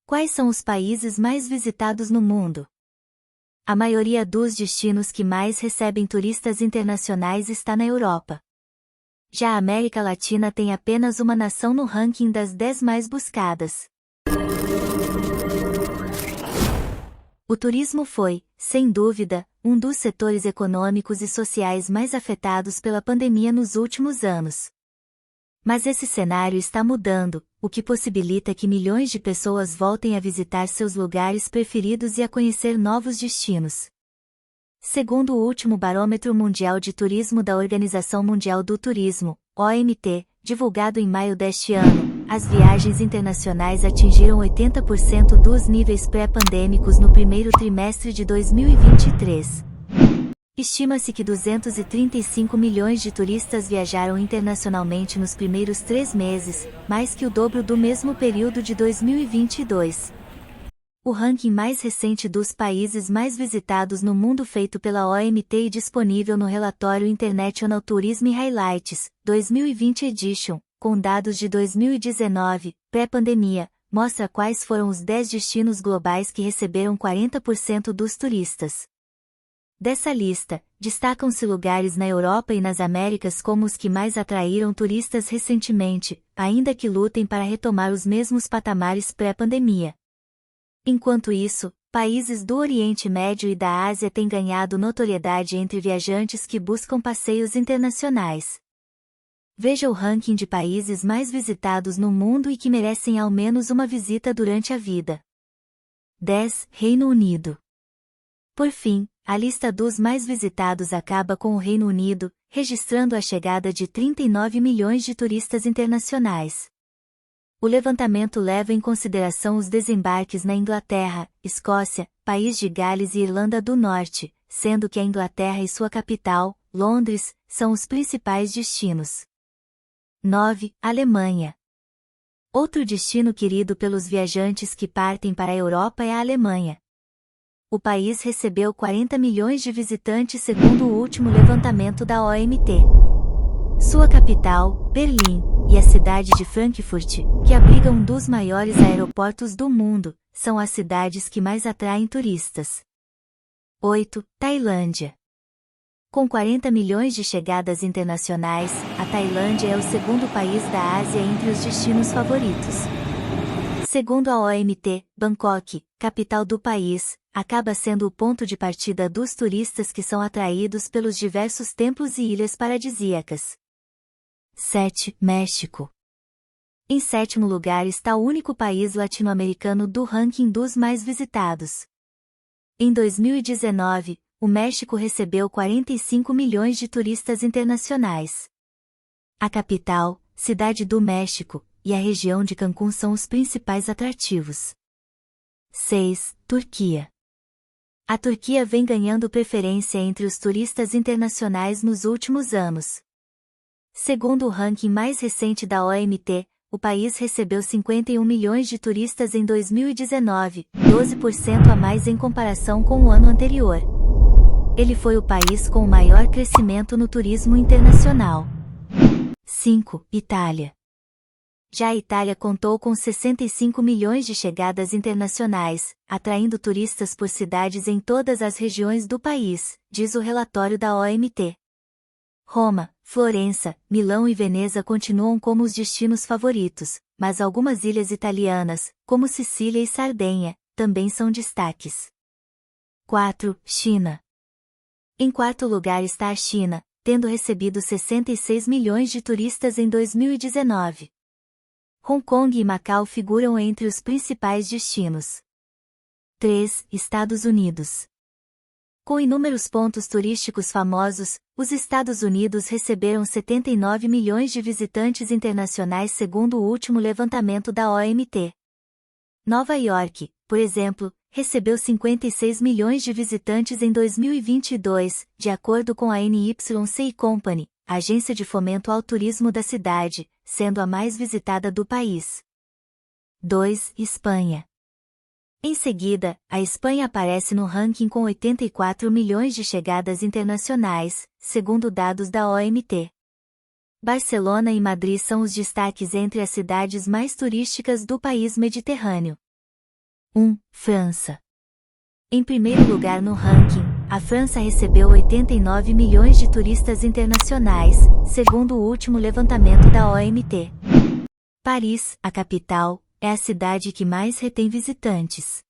Quais são os países mais visitados no mundo? A maioria dos destinos que mais recebem turistas internacionais está na Europa. Já a América Latina tem apenas uma nação no ranking das 10 mais buscadas. O turismo foi, sem dúvida, um dos setores econômicos e sociais mais afetados pela pandemia nos últimos anos. Mas esse cenário está mudando, o que possibilita que milhões de pessoas voltem a visitar seus lugares preferidos e a conhecer novos destinos. Segundo o último Barômetro Mundial de Turismo da Organização Mundial do Turismo, OMT, divulgado em maio deste ano, as viagens internacionais atingiram 80% dos níveis pré-pandêmicos no primeiro trimestre de 2023. Estima-se que 235 milhões de turistas viajaram internacionalmente nos primeiros 3 meses, mais que o dobro do mesmo período de 2022. O ranking mais recente dos países mais visitados no mundo feito pela OMT e disponível no relatório International Tourism Highlights, 2020 Edition, com dados de 2019, pré-pandemia, mostra quais foram os 10 destinos globais que receberam 40% dos turistas. Dessa lista, destacam-se lugares na Europa e nas Américas como os que mais atraíram turistas recentemente, ainda que lutem para retomar os mesmos patamares pré-pandemia. Enquanto isso, países do Oriente Médio e da Ásia têm ganhado notoriedade entre viajantes que buscam passeios internacionais. Veja o ranking de países mais visitados no mundo e que merecem ao menos uma visita durante a vida. 10. Reino Unido. Por fim, a lista dos mais visitados acaba com o Reino Unido, registrando a chegada de 39 milhões de turistas internacionais. O levantamento leva em consideração os desembarques na Inglaterra, Escócia, País de Gales e Irlanda do Norte, sendo que a Inglaterra e sua capital, Londres, são os principais destinos. 9. Alemanha. Outro destino querido pelos viajantes que partem para a Europa é a Alemanha. O país recebeu 40 milhões de visitantes segundo o último levantamento da OMT. Sua capital, Berlim, e a cidade de Frankfurt, que abriga um dos maiores aeroportos do mundo, são as cidades que mais atraem turistas. 8. Tailândia. Com 40 milhões de chegadas internacionais, a Tailândia é o segundo país da Ásia entre os destinos favoritos. Segundo a OMT, Bangkok, capital do país, acaba sendo o ponto de partida dos turistas que são atraídos pelos diversos templos e ilhas paradisíacas. 7. México. Em 7º lugar está o único país latino-americano do ranking dos mais visitados. Em 2019, o México recebeu 45 milhões de turistas internacionais. A capital, Cidade do México, e a região de Cancún são os principais atrativos. 6. Turquia. A Turquia vem ganhando preferência entre os turistas internacionais nos últimos anos. Segundo o ranking mais recente da OMT, o país recebeu 51 milhões de turistas em 2019, 12% a mais em comparação com o ano anterior. Ele foi o país com o maior crescimento no turismo internacional. 5. Itália. Já a Itália contou com 65 milhões de chegadas internacionais, atraindo turistas por cidades em todas as regiões do país, diz o relatório da OMT. Roma, Florença, Milão e Veneza continuam como os destinos favoritos, mas algumas ilhas italianas, como Sicília e Sardenha, também são destaques. 4. China. Em 4º lugar está a China, tendo recebido 66 milhões de turistas em 2019. Hong Kong e Macau figuram entre os principais destinos. 3. Estados Unidos. Com inúmeros pontos turísticos famosos, os Estados Unidos receberam 79 milhões de visitantes internacionais segundo o último levantamento da OMT. Nova York, por exemplo, recebeu 56 milhões de visitantes em 2022, de acordo com a NYC Company, a agência de fomento ao turismo da cidade, sendo a mais visitada do país. 2. Espanha. Em seguida, a Espanha aparece no ranking com 84 milhões de chegadas internacionais, segundo dados da OMT. Barcelona e Madrid são os destaques entre as cidades mais turísticas do país mediterrâneo. 1. França. Em primeiro lugar no ranking, a França recebeu 89 milhões de turistas internacionais, segundo o último levantamento da OMT. Paris, a capital, é a cidade que mais retém visitantes.